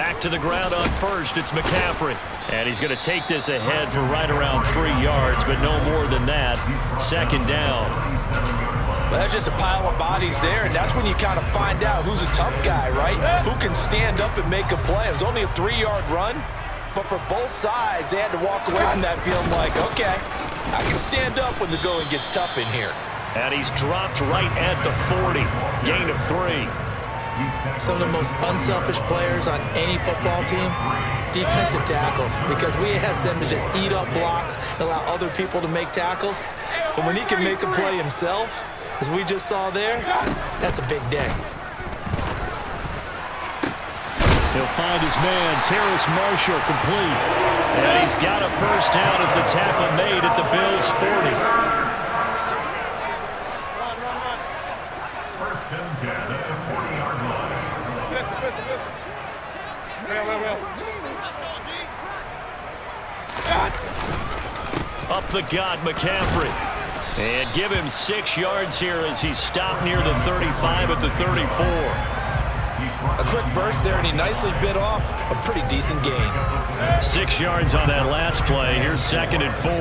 Back to the ground on first. It's McCaffrey. And he's going to take this ahead for right around 3 yards, but no more than that. Second down. Well, that's just a pile of bodies there, and that's when you kind of find out who's a tough guy, right? Who can stand up and make a play. It was only a 3-yard run, but for both sides, they had to walk away from that feeling like, okay, I can stand up when the going gets tough in here. And he's dropped right at the 40. Gain of 3. Some of the most unselfish players on any football team, defensive tackles, because we ask them to just eat up blocks and allow other people to make tackles. But when he can make a play himself, as we just saw there, that's a big day. He'll find his man, Terrace Marshall, complete. And he's got a first down as the tackle made at the Bills' 40. Up the gut, McCaffrey. And give him 6 yards here as he stopped near the 35 at the 34. A quick burst there, and he nicely bit off a pretty decent gain. 6 yards on that last play. Here's 2nd and 4.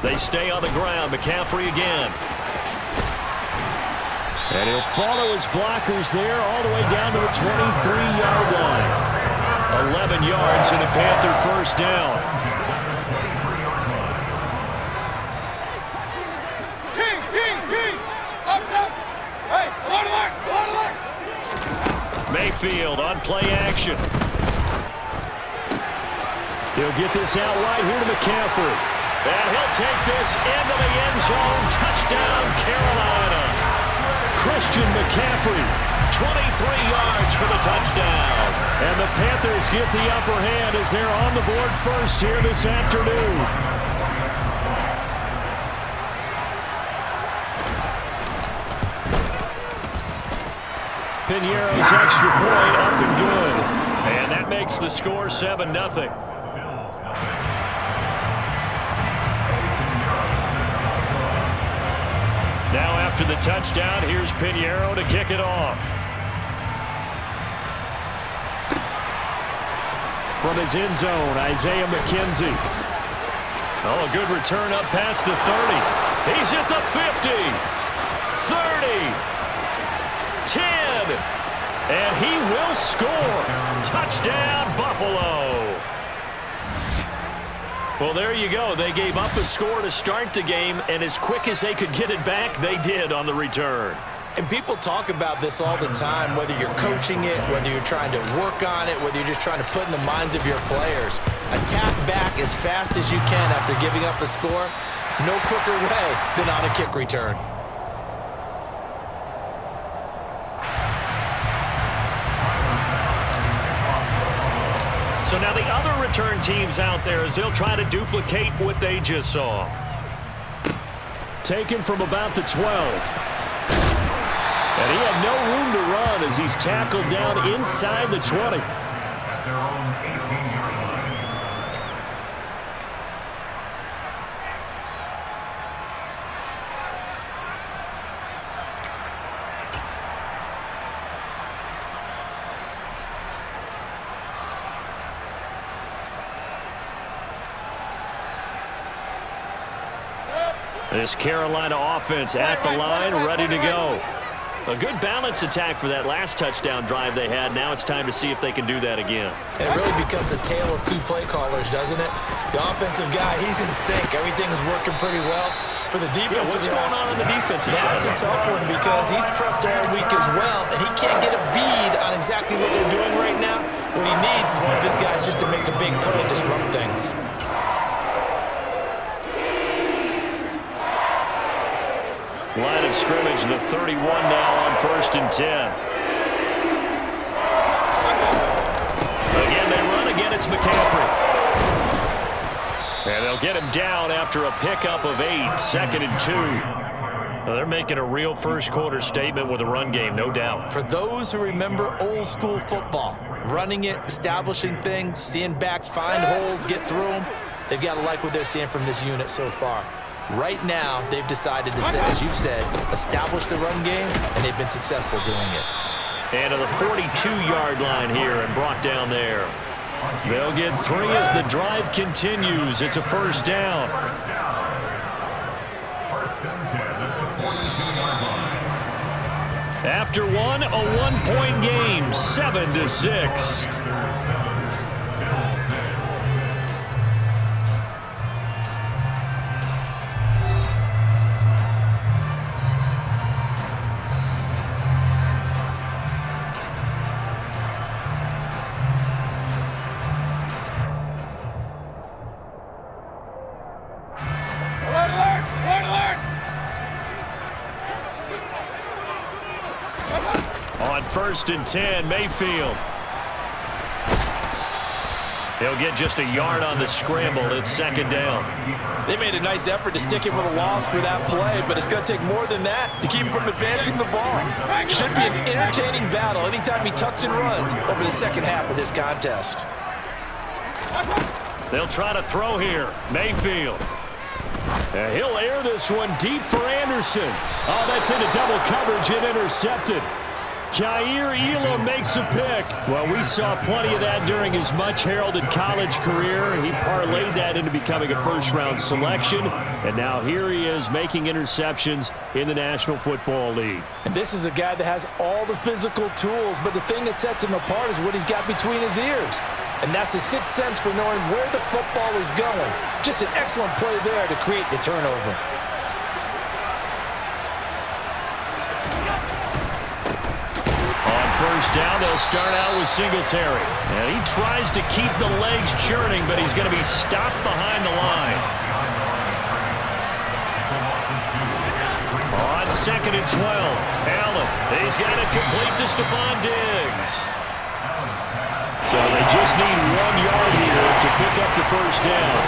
They stay on the ground. McCaffrey again. And he'll follow his blockers there all the way down to the 23-yard line. 11 yards and a Panther first down. Mayfield on play action. He'll get this out right here to McCaffrey. And he'll take this into the end zone. Touchdown, Carolina. Christian McCaffrey, 23 yards for the touchdown. And the Panthers get the upper hand as they're on the board first here this afternoon. Pinheiro's extra point up and good. And that makes the score 7-0. Now after the touchdown, here's Pinheiro to kick it off. From his end zone, Isaiah McKenzie. Oh, a good return up past the 30. He's at the 50, 30, 10, and he will score. Touchdown, Buffalo. Well, there you go. They gave up a score to start the game, and as quick as they could get it back, they did on the return. And people talk about this all the time, whether you're coaching it, whether you're trying to work on it, whether you're just trying to put in the minds of your players. Attack back as fast as you can after giving up a score. No quicker way than on a kick return. So now the other return teams out there as they'll try to duplicate what they just saw. Taken from about the 12. And he had no room to run as he's tackled down inside the 20. At their own 18-yard line. This Carolina offense at the line, ready to go. A good balance attack for that last touchdown drive they had. Now it's time to see if they can do that again. And it really becomes a tale of two play callers, doesn't it? The offensive guy, he's in sync. Everything is working pretty well. For the defensive what's going on the defensive side? That's a tough one because he's prepped all week as well, and he can't get a bead on exactly what they're doing right now. What he needs is one of his guys just to make a big play and disrupt things. Line of scrimmage, the 31 now on 1st and 10. Again, they run again. It's McCaffrey. And they'll get him down after a pickup of 8, 2nd and 2. Well, they're making a real first-quarter statement with a run game, no doubt. For those who remember old-school football, running it, establishing things, seeing backs find holes, get through them, they've got to like what they're seeing from this unit so far. Right now, they've decided to, as you've said, establish the run game, and they've been successful doing it. And to the 42-yard line here and brought down there. They'll get 3 as the drive continues. It's a first down. After one, a 1-point game, 7-6. On 1st and 10, Mayfield. He'll get just a yard on the scramble. It's 2nd down. They made a nice effort to stick him with a loss for that play, but it's going to take more than that to keep him from advancing the ball. Should be an entertaining battle anytime he tucks and runs over the second half of this contest. They'll try to throw here. Mayfield. And he'll air this one deep for Anderson. Oh, that's into double coverage and intercepted. Kaiir Elam makes a pick. Well, we saw plenty of that during his much-heralded college career. He parlayed that into becoming a first-round selection. And now here he is making interceptions in the National Football League. And this is a guy that has all the physical tools, but the thing that sets him apart is what he's got between his ears. And that's the sixth sense for knowing where the football is going. Just an excellent play there to create the turnover. On 1st down, they'll start out with Singletary. And he tries to keep the legs churning, but he's going to be stopped behind the line. On 2nd and 12, Allen. He's got it complete to Stephon Diggs. So they just need 1 yard here to pick up the first down.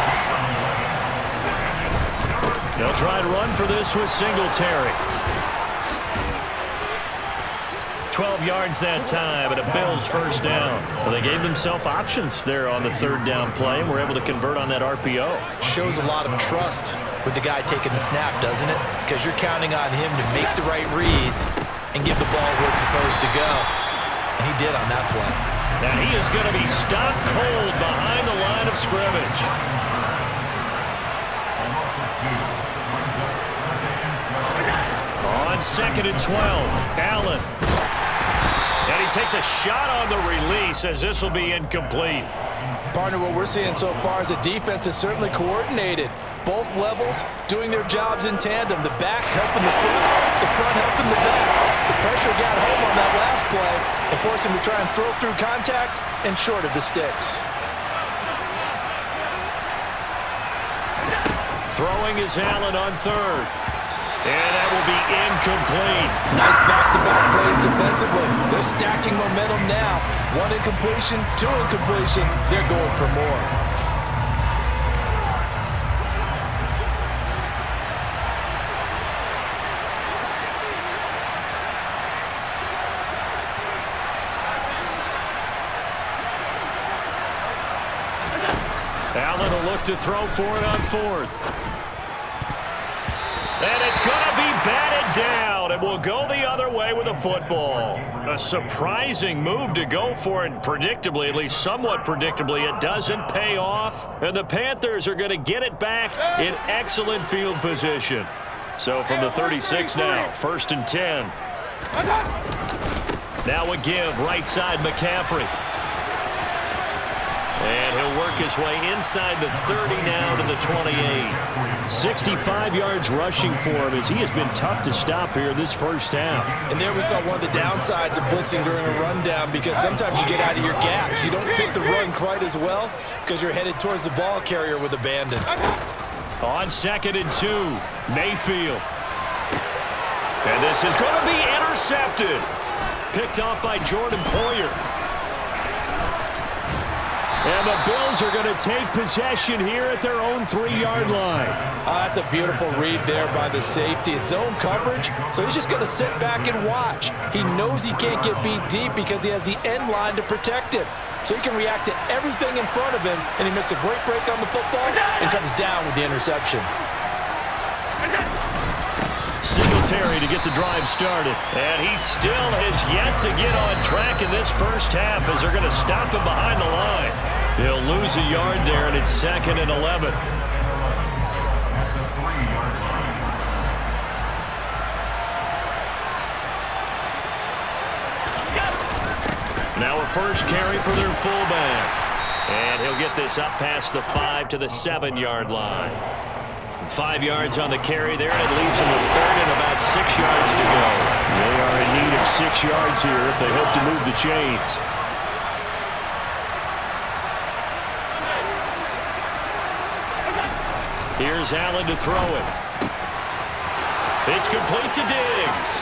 They'll try and run for this with Singletary. 12 yards that time, and a Bills first down. Well, they gave themselves options there on the 3rd down play, and were able to convert on that RPO. Shows a lot of trust with the guy taking the snap, doesn't it? Because you're counting on him to make the right reads and give the ball where it's supposed to go. And he did on that play. Now he is going to be stopped cold behind the line of scrimmage. On 2nd and 12, Allen. And he takes a shot on the release as this will be incomplete. Partner, what we're seeing so far is the defense is certainly coordinated. Both levels doing their jobs in tandem. The back helping the front helping the back. The pressure got home on that last play and forced him to try and throw through contact and short of the sticks. Throwing is Allen on 3rd. And that will be incomplete. Nice back-to-back plays defensively. They're stacking momentum now. 1 incompletion, 2 incompletion. They're going for more. Allen will look to throw for it on 4th. And it's going to be batted down, and will go the other way with the football. A surprising move to go for it, predictably, at least somewhat predictably. It doesn't pay off, and the Panthers are going to get it back in excellent field position. So from the 36 now, 1st and 10. Now a give, right side McCaffrey. And he'll work his way inside the 30 now to the 28. 65 yards rushing for him as he has been tough to stop here this first half. And there we saw one of the downsides of blitzing during a rundown, because sometimes you get out of your gaps. You don't fit the run quite as well because you're headed towards the ball carrier with abandon. On 2nd and 2, Mayfield. And this is going to be intercepted. Picked off by Jordan Poyer. And the Bills are going to take possession here at their own 3-yard line. That's a beautiful read there by the safety. It's zone coverage, so he's just going to sit back and watch. He knows he can't get beat deep because he has the end line to protect him. So he can react to everything in front of him, and he makes a great break on the football and comes down with the interception. Singletary to get the drive started. And he still has yet to get on track in this first half as they're going to stop him behind the line. He'll lose a yard there, and it's 2nd and 11. Now a first carry for their fullback. And he'll get this up past the 5 to the 7-yard line. 5 yards on the carry there, and it leaves them with 3rd and about 6 yards to go. They are in need of 6 yards here if they hope to move the chains. Here's Allen to throw it. It's complete to Diggs.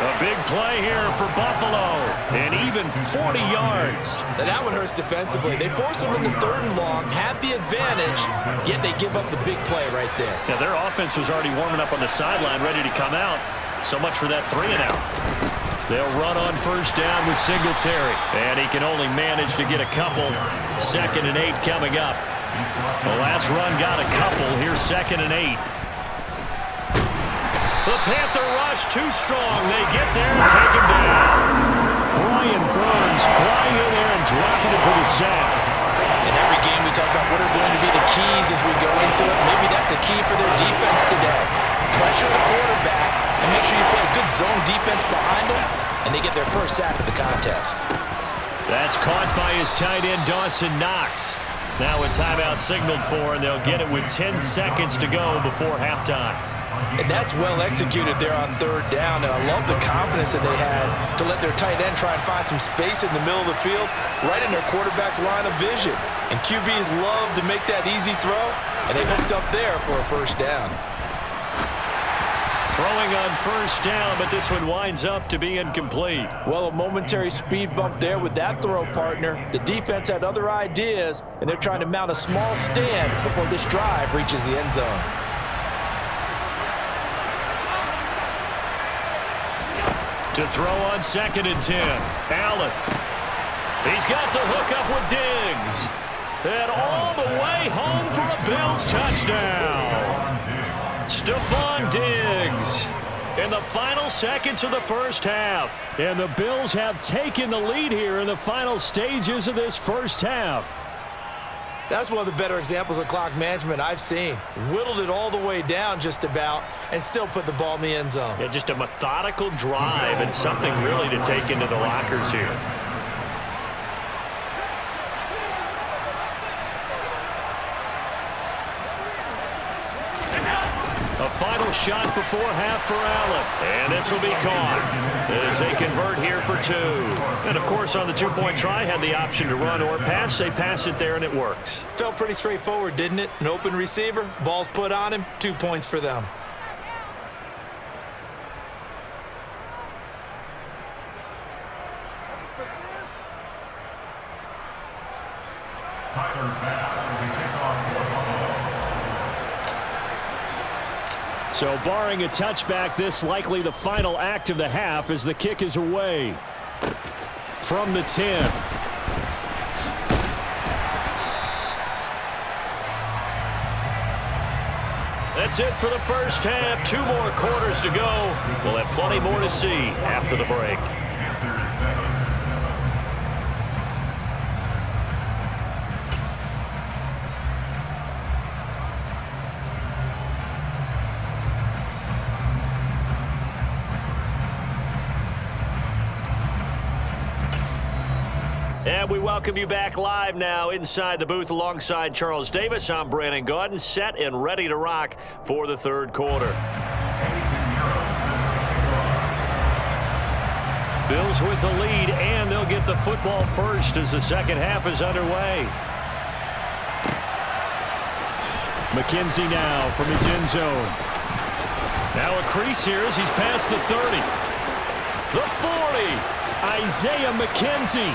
A big play here for Buffalo, and even 40 yards. And that one hurts defensively. They force him into 3rd and long, have the advantage, yet they give up the big play right there. Yeah, their offense was already warming up on the sideline, ready to come out. So much for that 3-and-out. They'll run on first down with Singletary, and he can only manage to get a couple. 2nd and 8 coming up. The last run got a couple. Here's 2nd and 8. The Panther rush too strong. They get there and take him down. Brian Burns flying in there and dropping it for the sack. In every game we talk about what are going to be the keys as we go into it. Maybe that's a key for their defense today. Pressure the quarterback and make sure you play a good zone defense behind them, and they get their first sack of the contest. That's caught by his tight end, Dawson Knox. Now a timeout signaled for, and they'll get it with 10 seconds to go before halftime. And that's well executed there on 3rd down, and I love the confidence that they had to let their tight end try and find some space in the middle of the field, right in their quarterback's line of vision. And QBs love to make that easy throw, and they hooked up there for a first down. Throwing on first down, but this one winds up to be incomplete. Well, a momentary speed bump there with that throw, partner. The defense had other ideas, and they're trying to mount a small stand before this drive reaches the end zone. To throw on 2nd and 10. Allen. He's got the hook up with Diggs. And all the way home for a Bills touchdown. Stephon Diggs in the final seconds of the first half. And the Bills have taken the lead here in the final stages of this first half. That's one of the better examples of clock management I've seen. Whittled it all the way down just about and still put the ball in the end zone. Yeah, just a methodical drive and something really to take into the lockers here. A final shot before half for Allen. And this will be caught as they convert here for 2. And, of course, on the 2-point try, had the option to run or pass. They pass it there, and it works. Felt pretty straightforward, didn't it? An open receiver, ball's put on him, 2 points for them. So barring a touchback, this likely the final act of the half as the kick is away. From the 10. That's it for the first half. 2 more quarters to go. We'll have plenty more to see after the break. And we welcome you back live now inside the booth alongside Charles Davis. I'm Brandon Gaudin, set and ready to rock for the 3rd quarter. Bills with the lead, and they'll get the football first as the second half is underway. McKenzie now from his end zone. Now a crease here as he's past the 30. The 40. Isaiah McKenzie.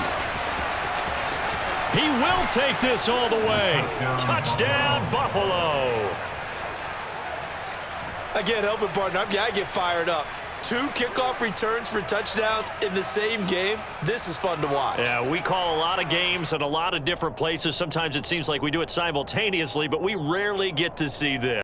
He will take this all the way. Touchdown, Buffalo. Again, helping partner, I get fired up. 2 kickoff returns for touchdowns in the same game. This is fun to watch. Yeah, we call a lot of games in a lot of different places. Sometimes it seems like we do it simultaneously, but we rarely get to see this.